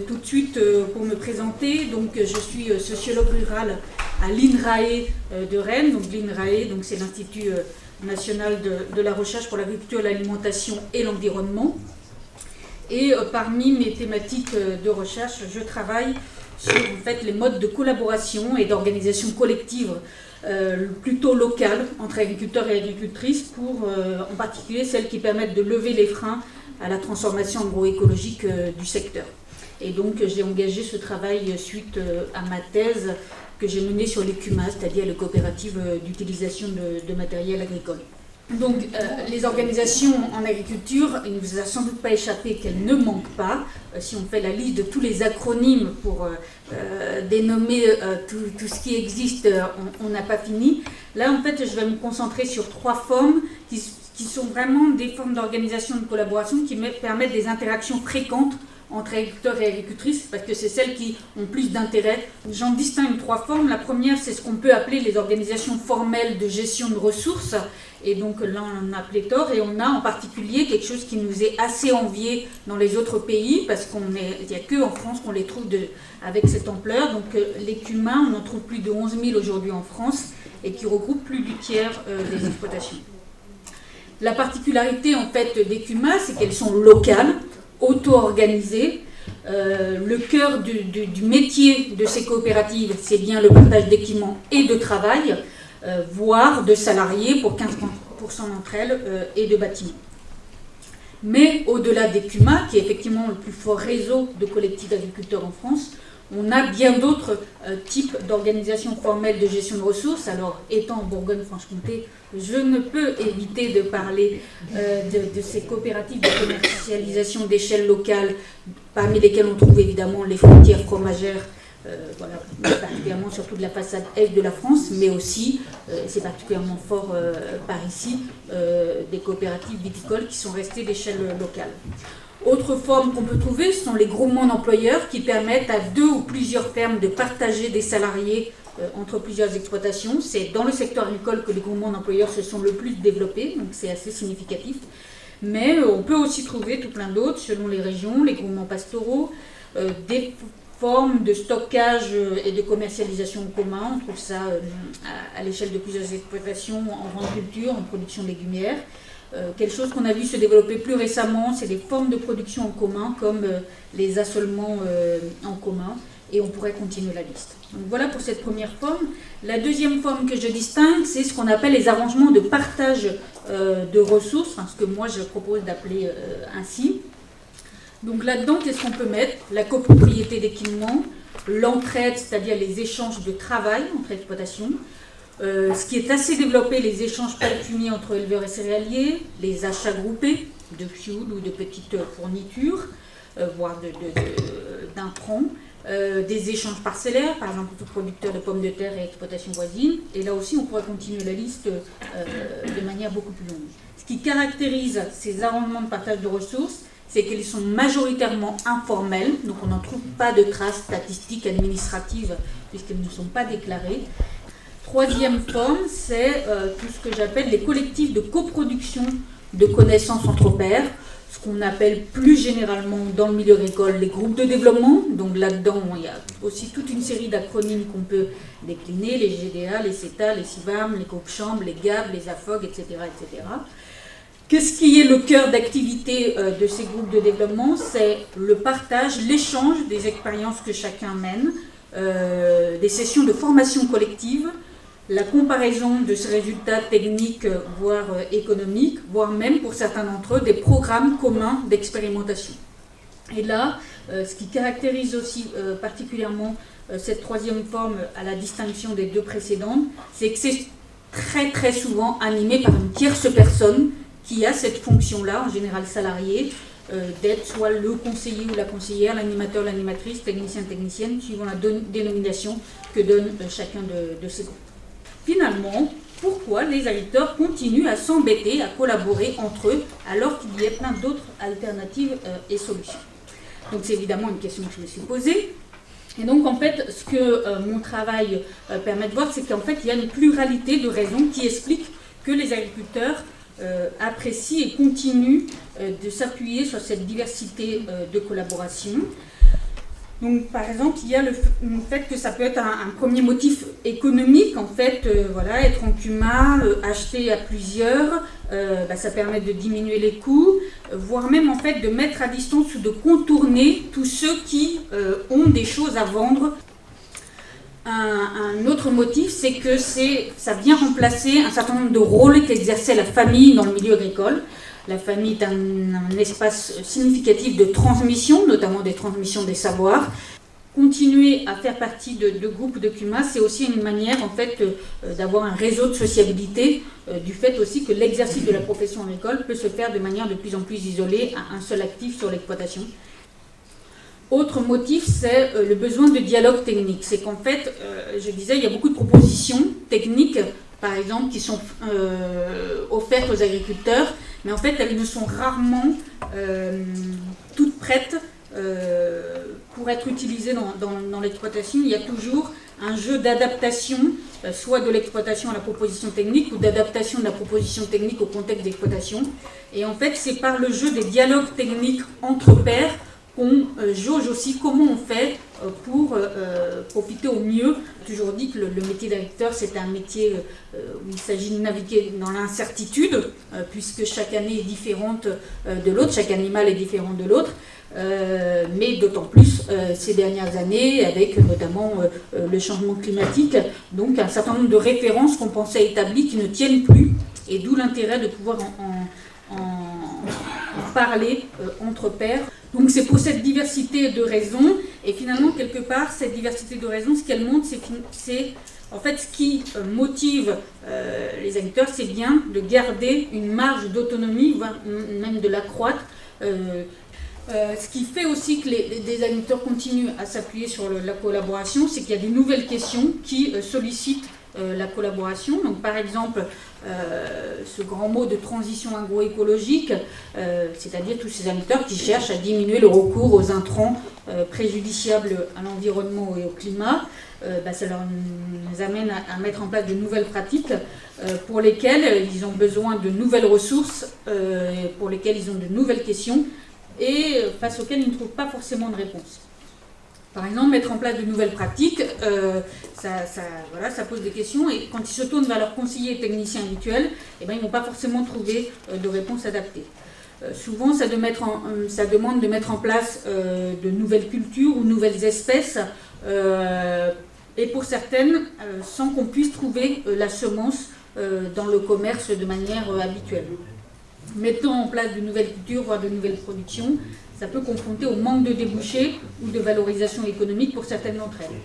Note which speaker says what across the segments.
Speaker 1: Tout de suite, pour me présenter, je suis sociologue rural à l'INRAE de Rennes. Donc l'INRAE, c'est l'Institut national de la recherche pour l'agriculture, l'alimentation et l'environnement. Et parmi mes thématiques de recherche, je travaille sur les modes de collaboration et d'organisation collective plutôt locales entre agriculteurs et agricultrices, pour en particulier celles qui permettent de lever les freins à la transformation agroécologique du secteur. Et donc j'ai engagé ce travail suite à ma thèse que j'ai menée sur les CUMA, c'est-à-dire les coopératives d'utilisation de matériel agricole. Donc les organisations en agriculture, il ne vous a sans doute pas échappé qu'elles ne manquent pas. Si on fait la liste de tous les acronymes pour dénommer tout ce qui existe, on n'a pas fini. Là, en fait, je vais me concentrer sur 3 formes qui sont vraiment des formes d'organisation de collaboration qui permettent des interactions fréquentes entre agriculteurs et agricultrices, parce que c'est celles qui ont plus d'intérêt. J'en distingue 3 formes. La première, c'est ce qu'on peut appeler les organisations formelles de gestion de ressources. Et donc là, on en a pléthore. Et on a en particulier quelque chose qui nous est assez envié dans les autres pays, parce qu'il n'y a qu'en France qu'on les trouve avec cette ampleur. Donc les CUMA, on en trouve plus de 11 000 aujourd'hui en France, et qui regroupent plus du tiers des exploitations. La particularité en fait des CUMA, c'est qu'elles sont locales, auto-organisées. Le cœur du métier de ces coopératives, c'est bien le partage d'équipements et de travail, voire de salariés pour 15% d'entre elles et de bâtiments. Mais au-delà des CUMA, qui est effectivement le plus fort réseau de collectifs d'agriculteurs en France, on a bien d'autres types d'organisations formelles de gestion de ressources. Alors, étant en Bourgogne-Franche-Comté, je ne peux éviter de parler de ces coopératives de commercialisation d'échelle locale, parmi lesquelles on trouve évidemment les frontières fromagères, particulièrement surtout de la façade est de la France, mais aussi, c'est particulièrement fort par ici, des coopératives viticoles qui sont restées d'échelle locale. Autre forme qu'on peut trouver, ce sont les groupements d'employeurs qui permettent à 2 ou plusieurs fermes de partager des salariés entre plusieurs exploitations. C'est dans le secteur agricole que les groupements d'employeurs se sont le plus développés, donc c'est assez significatif. Mais on peut aussi trouver tout plein d'autres, selon les régions, les groupements pastoraux, des formes de stockage et de commercialisation en commun. On trouve ça à l'échelle de plusieurs exploitations en grande culture, en production légumière. Quelque chose qu'on a vu se développer plus récemment, c'est les formes de production en commun, comme les assolements en commun, et on pourrait continuer la liste. Donc voilà pour cette première forme. La deuxième forme que je distingue, c'est ce qu'on appelle les arrangements de partage de ressources, ce que moi je propose d'appeler ainsi. Donc là-dedans, qu'est-ce qu'on peut mettre? La copropriété d'équipements, l'entraide, c'est-à-dire les échanges de travail entre exploitations, ce qui est assez développé, les échanges palefuniers entre éleveurs et céréaliers, les achats groupés de fioul ou de petites fournitures, voire d'intrants, des échanges parcellaires, par exemple entre producteurs de pommes de terre et exploitations voisines. Et là aussi, on pourrait continuer la liste de manière beaucoup plus longue. Ce qui caractérise ces arrangements de partage de ressources, c'est qu'ils sont majoritairement informels, donc on n'en trouve pas de traces statistiques administratives puisqu'ils ne sont pas déclarés. Troisième forme, c'est tout ce que j'appelle les collectifs de coproduction de connaissances entre pairs, ce qu'on appelle plus généralement dans le milieu agricole les groupes de développement. Donc là-dedans, il y a aussi toute une série d'acronymes qu'on peut décliner, les GDA, les CETA, les CIVAM, les groupes chambres, les GAB, les AFOG, etc. etc. Qu'est-ce qui est le cœur d'activité de ces groupes de développement? C'est le partage, l'échange des expériences que chacun mène, des sessions de formation collective, la comparaison de ces résultats techniques, voire économiques, voire même pour certains d'entre eux, des programmes communs d'expérimentation. Et là, ce qui caractérise aussi particulièrement cette troisième forme à la distinction des 2 précédentes, c'est que c'est très très souvent animé par une tierce personne qui a cette fonction-là, en général salarié, d'être soit le conseiller ou la conseillère, l'animateur, l'animatrice, technicien, technicienne, suivant la dénomination que donne chacun de ces groupes. Finalement, pourquoi les agriculteurs continuent à s'embêter, à collaborer entre eux, alors qu'il y a plein d'autres alternatives et solutions? Donc c'est évidemment une question que je me suis posée. Et donc en fait, ce que mon travail permet de voir, c'est qu'en fait, il y a une pluralité de raisons qui expliquent que les agriculteurs apprécie et continue de s'appuyer sur cette diversité de collaboration. Donc, par exemple, il y a le fait que ça peut être un premier motif économique, en fait, voilà, être en CUMA, acheter à plusieurs, ça permet de diminuer les coûts, voire même, en fait, de mettre à distance ou de contourner tous ceux qui ont des choses à vendre. Un autre motif, c'est que ça vient remplacer un certain nombre de rôles qu'exerçait la famille dans le milieu agricole. La famille est un espace significatif de transmission, notamment des transmissions des savoirs. Continuer à faire partie de groupes de CUMA, c'est aussi une manière en fait d'avoir un réseau de sociabilité, du fait aussi que l'exercice de la profession agricole peut se faire de manière de plus en plus isolée à un seul actif sur l'exploitation. Autre motif, c'est le besoin de dialogue technique. C'est qu'en fait, je disais, il y a beaucoup de propositions techniques, par exemple, qui sont offertes aux agriculteurs, mais en fait, elles ne sont rarement toutes prêtes pour être utilisées dans l'exploitation. Il y a toujours un jeu d'adaptation, soit de l'exploitation à la proposition technique, ou d'adaptation de la proposition technique au contexte d'exploitation. Et en fait, c'est par le jeu des dialogues techniques entre pairs qu'on jauge aussi comment on fait pour profiter au mieux. J'ai toujours dit que le métier d'agriculteur, c'est un métier où il s'agit de naviguer dans l'incertitude, puisque chaque année est différente de l'autre, chaque animal est différent de l'autre, mais d'autant plus ces dernières années, avec notamment le changement climatique, donc un certain nombre de références qu'on pensait établies qui ne tiennent plus, et d'où l'intérêt de pouvoir en parler entre pairs. Donc c'est pour cette diversité de raisons, et finalement quelque part cette diversité de raisons, ce qu'elle montre, c'est en fait ce qui motive les agriculteurs, c'est bien de garder une marge d'autonomie, voire même de l'accroître. Ce qui fait aussi que des agriculteurs continuent à s'appuyer sur la collaboration, c'est qu'il y a de nouvelles questions qui sollicitent la collaboration. Donc par exemple, ce grand mot de transition agroécologique, c'est-à-dire tous ces agriculteurs qui cherchent à diminuer le recours aux intrants préjudiciables à l'environnement et au climat, ça leur amène à mettre en place de nouvelles pratiques pour lesquelles ils ont besoin de nouvelles ressources, pour lesquelles ils ont de nouvelles questions et face auxquelles ils ne trouvent pas forcément de réponse. Par exemple, mettre en place de nouvelles pratiques, ça pose des questions, et quand ils se tournent vers leurs conseillers techniciens habituels, ils ne vont pas forcément trouver de réponse adaptée. Souvent, ça demande de mettre en place de nouvelles cultures ou nouvelles espèces, et pour certaines, sans qu'on puisse trouver la semence dans le commerce de manière habituelle. Mettant en place de nouvelles cultures, voire de nouvelles productions, ça peut confronter au manque de débouchés ou de valorisation économique pour certaines d'entre elles.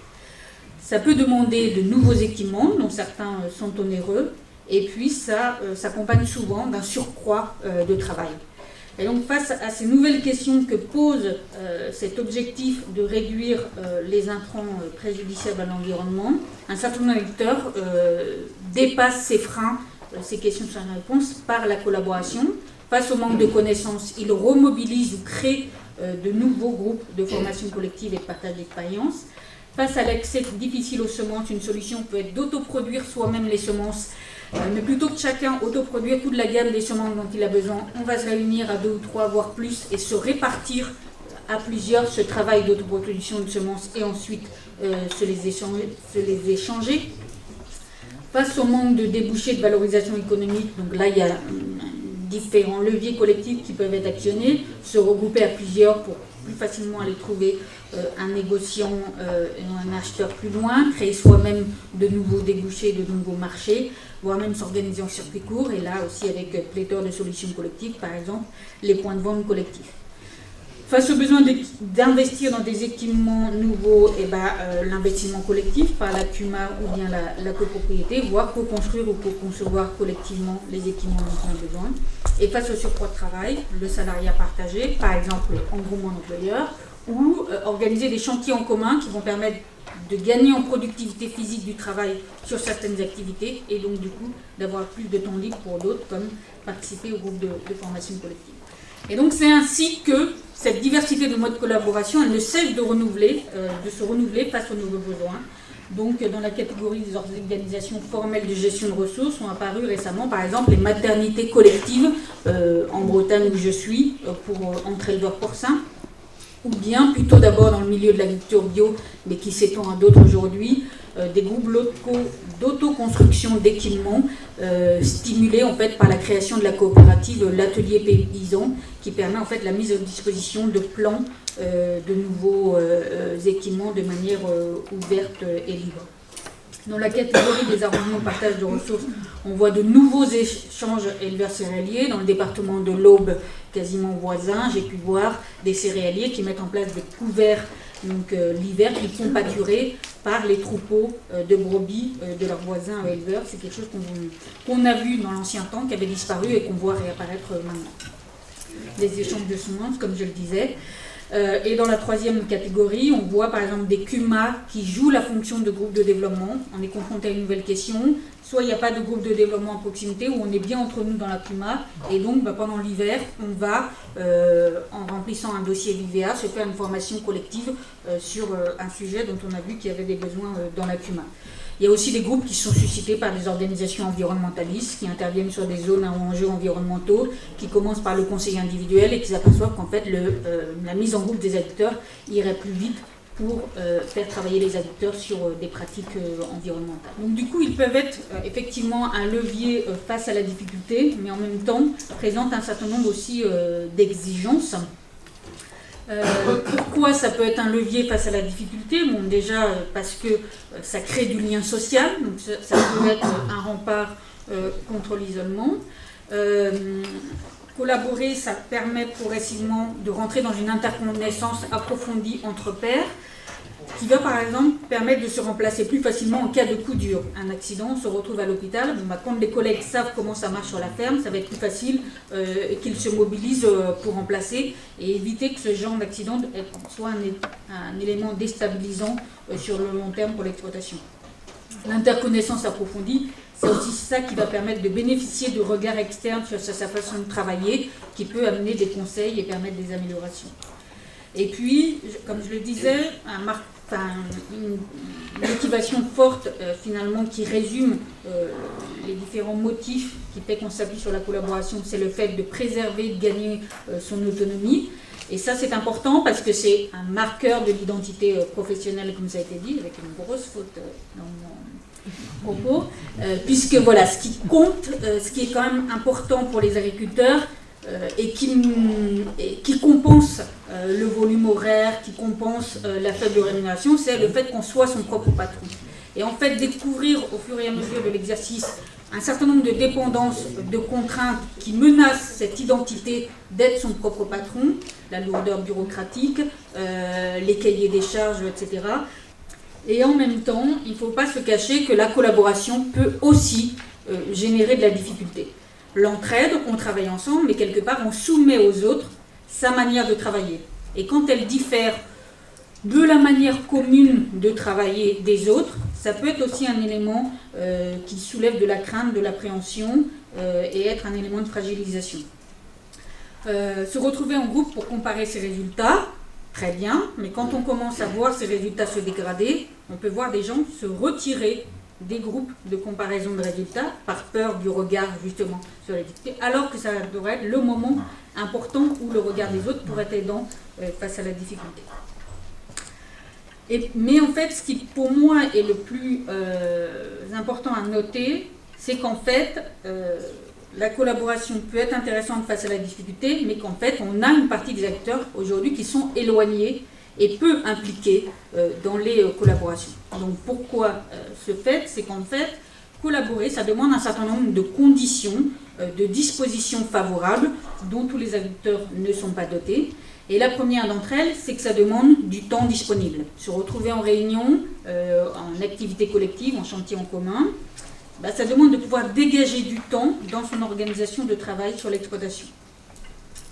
Speaker 1: Ça peut demander de nouveaux équipements, dont certains sont onéreux, et puis ça s'accompagne souvent d'un surcroît de travail. Et donc face à ces nouvelles questions que pose cet objectif de réduire les intrants préjudiciables à l'environnement, un certain nombre d'agriculteurs dépassent ces freins, ces questions sans réponse, par la collaboration. Face au manque de connaissances, ils remobilisent ou créent de nouveaux groupes de formation collective et de partage d'expérience. Face à l'accès difficile aux semences, une solution peut être d'autoproduire soi-même les semences, mais plutôt que chacun autoproduire toute la gamme des semences dont il a besoin, on va se réunir à 2 ou 3, voire plus, et se répartir à plusieurs ce travail d'autoproduction de semences et ensuite se les échanger. Face au manque de débouchés de valorisation économique, donc là il y a différents leviers collectifs qui peuvent être actionnés, se regrouper à plusieurs pour plus facilement aller trouver un négociant et un acheteur plus loin, créer soi-même de nouveaux débouchés, de nouveaux marchés, voire même s'organiser en circuit court, et là aussi avec pléthore de solutions collectives, par exemple les points de vente collectifs. Face au besoin d'investir dans des équipements nouveaux, l'investissement collectif par la CUMA ou bien la copropriété, voire co-construire ou co-concevoir collectivement les équipements dont on a besoin. Et face au surcroît de travail, le salariat partagé, par exemple en groupement d'employeurs, ou organiser des chantiers en commun qui vont permettre de gagner en productivité physique du travail sur certaines activités, et donc du coup d'avoir plus de temps libre pour d'autres, comme participer au groupe de formation collective. Et donc c'est ainsi que cette diversité de modes de collaboration, elle ne cesse de se renouveler face aux nouveaux besoins. Donc, dans la catégorie des organisations formelles de gestion de ressources, sont apparues récemment, par exemple, les maternités collectives, en Bretagne où je suis, pour entre éleveurs porcins, ou bien plutôt d'abord dans le milieu de l'agriculture bio, mais qui s'étend à d'autres aujourd'hui, des groupes locaux d'autoconstruction d'équipements stimulés en fait par la création de la coopérative L'Atelier Paysan, qui permet en fait la mise à disposition de plans de nouveaux équipements de manière ouverte et libre. Dans la catégorie des arrangements de partage de ressources, on voit de nouveaux échanges éleveurs céréaliers. Dans le département de l'Aube, quasiment voisin, j'ai pu voir des céréaliers qui mettent en place des couverts donc l'hiver, qui font pâturer par les troupeaux de brebis de leurs voisins éleveurs. C'est quelque chose qu'on a vu dans l'ancien temps, qui avait disparu et qu'on voit réapparaître maintenant. Des échanges de semences, comme je le disais. Et dans la troisième catégorie, on voit par exemple des CUMA qui jouent la fonction de groupe de développement. On est confronté à une nouvelle question. Soit il n'y a pas de groupe de développement à proximité, ou on est bien entre nous dans la CUMA, et donc pendant l'hiver, on va, en remplissant un dossier VIVEA, se faire une formation collective sur un sujet dont on a vu qu'il y avait des besoins dans la CUMA. Il y a aussi des groupes qui sont suscités par des organisations environnementalistes qui interviennent sur des zones à enjeux environnementaux, qui commencent par le conseil individuel et qui s'aperçoivent qu'en fait la mise en groupe des agriculteurs irait plus vite pour faire travailler les agriculteurs sur des pratiques environnementales. Donc du coup, ils peuvent être effectivement un levier face à la difficulté, mais en même temps présentent un certain nombre aussi d'exigences. Pourquoi ça peut être un levier face à la difficulté? Bon, déjà parce que ça crée du lien social, donc ça peut être un rempart contre l'isolement. Collaborer, ça permet progressivement de rentrer dans une interconnaissance approfondie entre pairs, qui va par exemple permettre de se remplacer plus facilement en cas de coup dur. Un accident, on se retrouve à l'hôpital, quand les collègues savent comment ça marche sur la ferme, ça va être plus facile qu'ils se mobilisent pour remplacer et éviter que ce genre d'accident soit un élément déstabilisant sur le long terme pour l'exploitation. L'interconnaissance approfondie, c'est aussi ça qui va permettre de bénéficier de regards externes sur sa façon de travailler, qui peut amener des conseils et permettre des améliorations. Et puis, comme je le disais, une motivation forte finalement qui résume les différents motifs qui fait qu'on s'appuie sur la collaboration, c'est le fait de préserver, de gagner son autonomie. Et ça, c'est important parce que c'est un marqueur de l'identité professionnelle, comme ça a été dit, avec une grosse faute dans mon propos, puisque voilà, ce qui compte, ce qui est quand même important pour les agriculteurs, et qui compense le volume horaire, qui compense la faible rémunération, c'est le fait qu'on soit son propre patron. Et en fait, découvrir au fur et à mesure de l'exercice un certain nombre de dépendances, de contraintes qui menacent cette identité d'être son propre patron, la lourdeur bureaucratique, les cahiers des charges, etc. Et en même temps, il ne faut pas se cacher que la collaboration peut aussi générer de la difficulté. L'entraide, on travaille ensemble, mais quelque part, on soumet aux autres sa manière de travailler. Et quand elle diffère de la manière commune de travailler des autres, ça peut être aussi un élément qui soulève de la crainte, de l'appréhension et être un élément de fragilisation. Se retrouver en groupe pour comparer ses résultats, très bien, mais quand on commence à voir ces résultats se dégrader, on peut voir des gens se retirer des groupes de comparaison de résultats par peur du regard justement sur la difficulté, alors que ça devrait être le moment important où le regard des autres pourrait être aidant face à la difficulté. Mais en fait, ce qui pour moi est le plus important à noter, c'est qu'en fait, la collaboration peut être intéressante face à la difficulté, mais qu'en fait, on a une partie des acteurs aujourd'hui qui sont éloignés et peu impliqués dans les collaborations. Donc pourquoi ce fait? C'est qu'en fait, collaborer, ça demande un certain nombre de conditions, de dispositions favorables, dont tous les acteurs ne sont pas dotés. Et la première d'entre elles, c'est que ça demande du temps disponible. Se retrouver en réunion, en activité collective, en chantier en commun, ça demande de pouvoir dégager du temps dans son organisation de travail sur l'exploitation.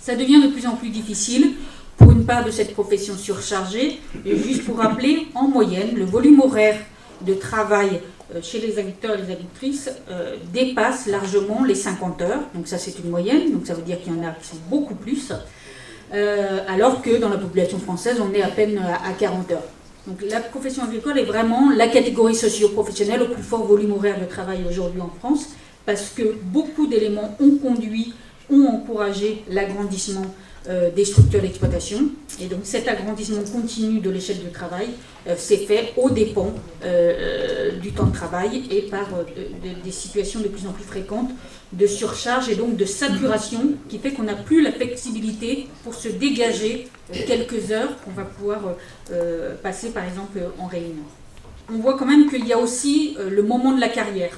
Speaker 1: Ça devient de plus en plus difficile pour une part de cette profession surchargée. Et juste pour rappeler, en moyenne, le volume horaire de travail chez les agriculteurs et les agricultrices dépasse largement les 50 heures. Donc ça, c'est une moyenne, donc ça veut dire qu'il y en a qui sont beaucoup plus. Alors que dans la population française, on est à peine à 40 heures. Donc la profession agricole est vraiment la catégorie socio-professionnelle au plus fort volume horaire de travail aujourd'hui en France, parce que beaucoup d'éléments ont encouragé l'agrandissement des structures d'exploitation. Et donc cet agrandissement continu de l'échelle du travail s'est fait aux dépens du temps de travail et par des situations de plus en plus fréquentes de surcharge et donc de saturation qui fait qu'on n'a plus la flexibilité pour se dégager quelques heures qu'on va pouvoir passer par exemple en réunion. On voit quand même qu'il y a aussi le moment de la carrière.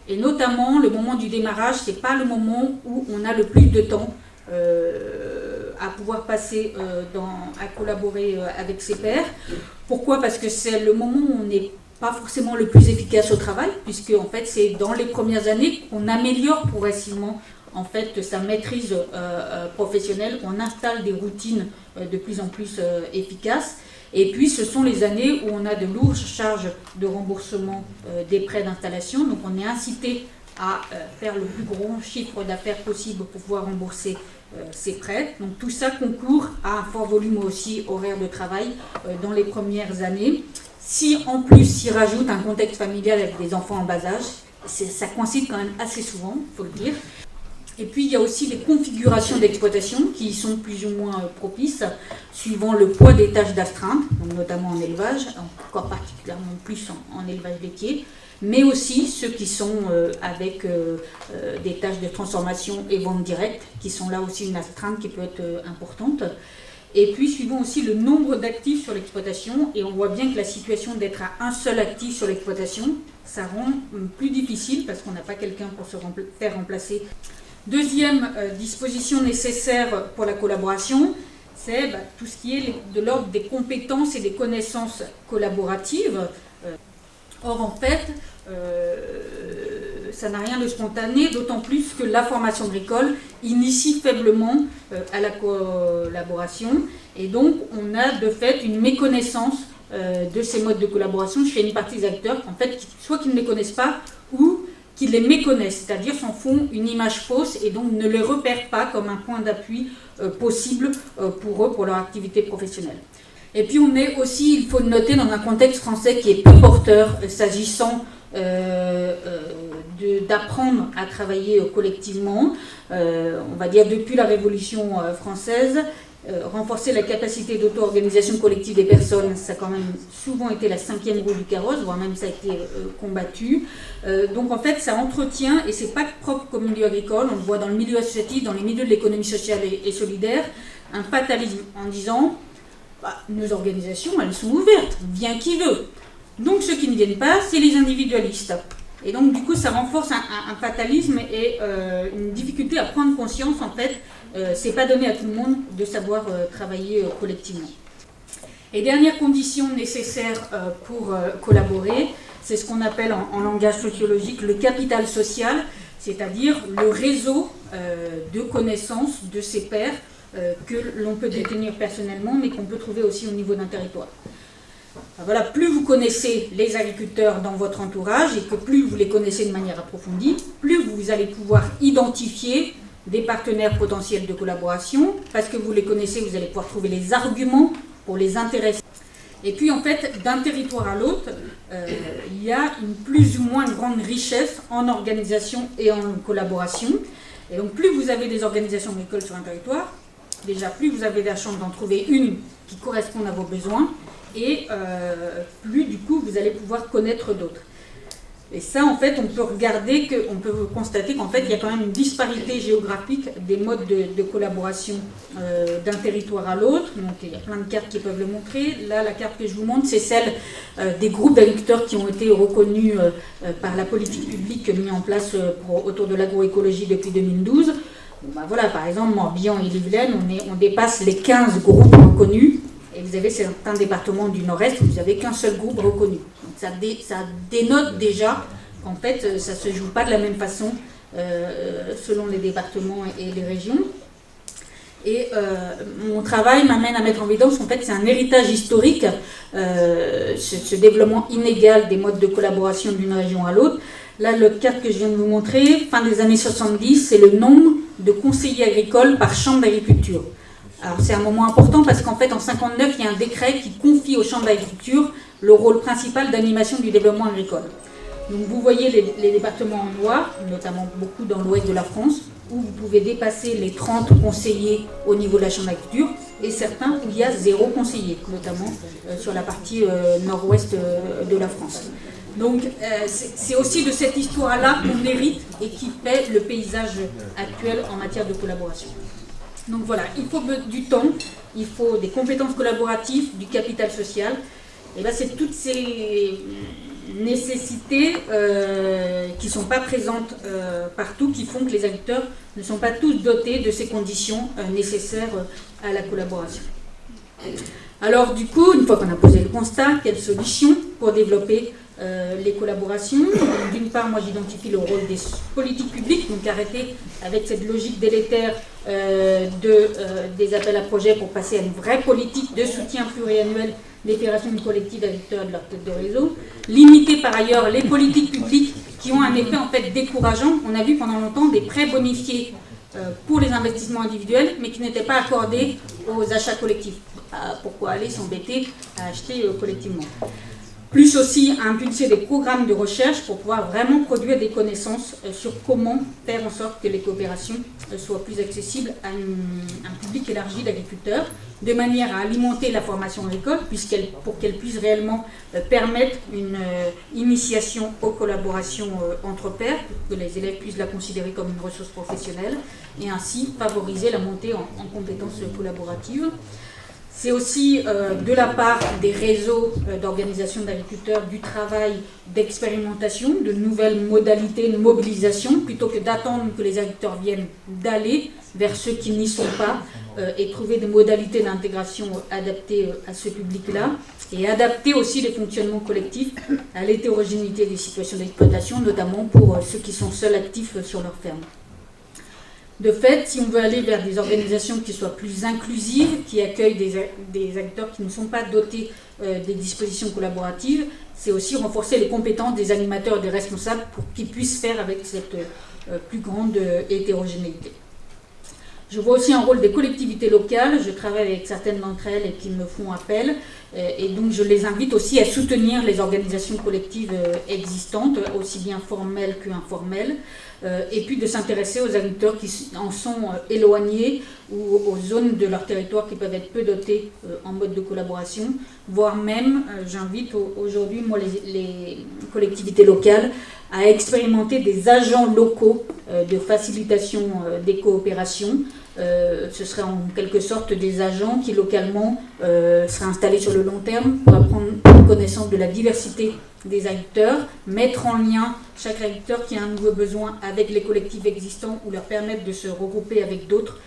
Speaker 1: Et notamment, le moment du démarrage, ce n'est pas le moment où on a le plus de temps à pouvoir passer à collaborer avec ses pairs. Pourquoi ? Parce que c'est le moment où on n'est pas forcément le plus efficace au travail, puisque en fait, c'est dans les premières années qu'on améliore progressivement en fait, sa maîtrise professionnelle, qu'on installe des routines de plus en plus efficaces. Et puis, ce sont les années où on a de lourdes charges de remboursement des prêts d'installation. Donc, on est incité à faire le plus grand chiffre d'affaires possible pour pouvoir rembourser ces prêts. Donc, tout ça concourt à un fort volume aussi horaire de travail dans les premières années. Si, en plus, s'y rajoute un contexte familial avec des enfants en bas âge, ça coïncide quand même assez souvent, il faut le dire. Et puis, il y a aussi les configurations d'exploitation qui sont plus ou moins propices, suivant le poids des tâches d'astreinte, notamment en élevage, encore particulièrement plus en élevage laitier, mais aussi ceux qui sont avec des tâches de transformation et vente directe, qui sont là aussi une astreinte qui peut être importante. Et puis, suivant aussi le nombre d'actifs sur l'exploitation, et on voit bien que la situation d'être à un seul actif sur l'exploitation, ça rend plus difficile parce qu'on n'a pas quelqu'un pour se faire remplacer. Deuxième disposition nécessaire pour la collaboration, c'est tout ce qui est de l'ordre des compétences et des connaissances collaboratives. Or, en fait, ça n'a rien de spontané, d'autant plus que la formation agricole initie faiblement à la collaboration. Et donc, on a de fait une méconnaissance de ces modes de collaboration chez une partie des acteurs, en fait, soit qu'ils ne les connaissent pas, ou qui les méconnaissent, c'est-à-dire s'en font une image fausse et donc ne les repèrent pas comme un point d'appui possible pour eux, pour leur activité professionnelle. Et puis on est aussi, il faut le noter, dans un contexte français qui est peu porteur s'agissant d'apprendre à travailler collectivement. On va dire depuis la Révolution française, renforcer la capacité d'auto-organisation collective des personnes, ça a quand même souvent été la 5e roue du carrosse, voire même ça a été combattu. Donc en fait, ça entretient, et c'est pas propre qu'au milieu agricole, on le voit dans le milieu associatif, dans les milieux de l'économie sociale et solidaire, un fatalisme en disant nos organisations, elles sont ouvertes, vient qui veut. Donc ceux qui ne viennent pas, c'est les individualistes. Et donc du coup, ça renforce un fatalisme et une difficulté à prendre conscience, en fait, c'est pas donné à tout le monde de savoir travailler collectivement. Et dernière condition nécessaire pour collaborer, c'est ce qu'on appelle en langage sociologique le capital social, c'est-à-dire le réseau de connaissances de ses pairs que l'on peut détenir personnellement, mais qu'on peut trouver aussi au niveau d'un territoire. Voilà, plus vous connaissez les agriculteurs dans votre entourage et que plus vous les connaissez de manière approfondie, plus vous allez pouvoir identifier des partenaires potentiels de collaboration. Parce que vous les connaissez, vous allez pouvoir trouver les arguments pour les intéresser. Et puis en fait, d'un territoire à l'autre, il y a une plus ou moins grande richesse en organisation et en collaboration. Et donc plus vous avez des organisations agricoles sur un territoire, déjà plus vous avez la chance d'en trouver une qui corresponde à vos besoins, et plus du coup vous allez pouvoir connaître d'autres. Et ça, en fait, on peut constater qu'en fait il y a quand même une disparité géographique des modes de collaboration d'un territoire à l'autre. Donc il y a plein de cartes qui peuvent le montrer. Là, la carte que je vous montre, c'est celle des groupes d'agriculteurs qui ont été reconnus par la politique publique mise en place autour de l'agroécologie depuis 2012. Bon, voilà, par exemple, Morbihan et Yvelines, on dépasse les 15 groupes reconnus. Et vous avez certains départements du Nord-Est où vous n'avez qu'un seul groupe reconnu. Donc ça dénote déjà qu'en fait, ça ne se joue pas de la même façon selon les départements et les régions. Et mon travail m'amène à mettre en évidence qu'en fait, c'est un héritage historique, ce développement inégal des modes de collaboration d'une région à l'autre. Là, le carte que je viens de vous montrer, fin des années 70, c'est le nombre de conseillers agricoles par chambre d'agriculture. Alors c'est un moment important parce qu'en fait en 59 il y a un décret qui confie aux chambres d'agriculture le rôle principal d'animation du développement agricole. Donc vous voyez les départements en noir, notamment beaucoup dans l'ouest de la France, où vous pouvez dépasser les 30 conseillers au niveau de la chambre d'agriculture, et certains où il y a 0 conseiller, notamment sur la partie nord-ouest de la France. Donc c'est aussi de cette histoire-là qu'on hérite et qui fait le paysage actuel en matière de collaboration. Donc voilà, il faut du temps, il faut des compétences collaboratives, du capital social. Et bien c'est toutes ces nécessités qui ne sont pas présentes partout, qui font que les agriculteurs ne sont pas tous dotés de ces conditions nécessaires à la collaboration. Alors du coup, une fois qu'on a posé le constat, quelles solutions pour développer les collaborations? D'une part, moi j'identifie le rôle des politiques publiques, donc arrêter avec cette logique délétère des appels à projets pour passer à une vraie politique de soutien pluriannuel des fédérations collectives d'agriculteurs de leur tête de réseau. Limiter par ailleurs les politiques publiques qui ont un effet en fait décourageant. On a vu pendant longtemps des prêts bonifiés pour les investissements individuels, mais qui n'étaient pas accordés aux achats collectifs. Pourquoi aller s'embêter à acheter collectivement? Plus aussi à impulser des programmes de recherche pour pouvoir vraiment produire des connaissances sur comment faire en sorte que les coopérations soient plus accessibles à un public élargi d'agriculteurs, de manière à alimenter la formation agricole, pour qu'elle puisse réellement permettre une initiation aux collaborations entre pairs, pour que les élèves puissent la considérer comme une ressource professionnelle, et ainsi favoriser la montée en compétences collaboratives. C'est aussi de la part des réseaux d'organisations d'agriculteurs du travail d'expérimentation, de nouvelles modalités de mobilisation, plutôt que d'attendre que les agriculteurs viennent, d'aller vers ceux qui n'y sont pas et trouver des modalités d'intégration adaptées à ce public-là, et adapter aussi les fonctionnements collectifs à l'hétérogénéité des situations d'exploitation, notamment pour ceux qui sont seuls actifs sur leur ferme. De fait, si on veut aller vers des organisations qui soient plus inclusives, qui accueillent des acteurs qui ne sont pas dotés des dispositions collaboratives, c'est aussi renforcer les compétences des animateurs et des responsables pour qu'ils puissent faire avec cette plus grande hétérogénéité. Je vois aussi un rôle des collectivités locales. Je travaille avec certaines d'entre elles et qui me font appel. Et donc je les invite aussi à soutenir les organisations collectives existantes, aussi bien formelles qu'informelles, et puis de s'intéresser aux agriculteurs qui en sont éloignés ou aux zones de leur territoire qui peuvent être peu dotées en mode de collaboration, voire même, j'invite aujourd'hui moi les collectivités locales à expérimenter des agents locaux de facilitation des coopérations. Ce serait en quelque sorte des agents qui localement seraient installés sur le long terme pour prendre connaissance de la diversité des agriculteurs, mettre en lien chaque agriculteur qui a un nouveau besoin avec les collectifs existants ou leur permettre de se regrouper avec d'autres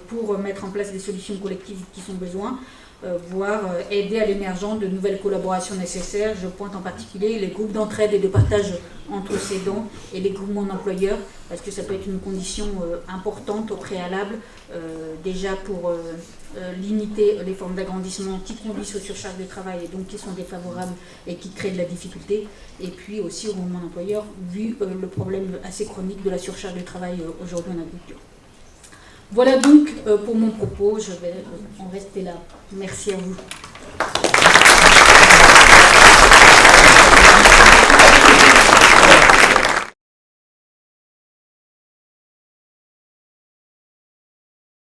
Speaker 1: pour mettre en place des solutions collectives qui sont besoin, voire aider à l'émergence de nouvelles collaborations nécessaires. Je pointe en particulier les groupes d'entraide et de partage entre cédants et les groupements d'employeurs, parce que ça peut être une condition importante au préalable, déjà pour limiter les formes d'agrandissement qui conduisent aux surcharges de travail et donc qui sont défavorables et qui créent de la difficulté, et puis aussi au groupement d'employeurs, vu le problème assez chronique de la surcharge de travail aujourd'hui en agriculture. Voilà donc pour mon propos, je vais en rester là. Merci à vous.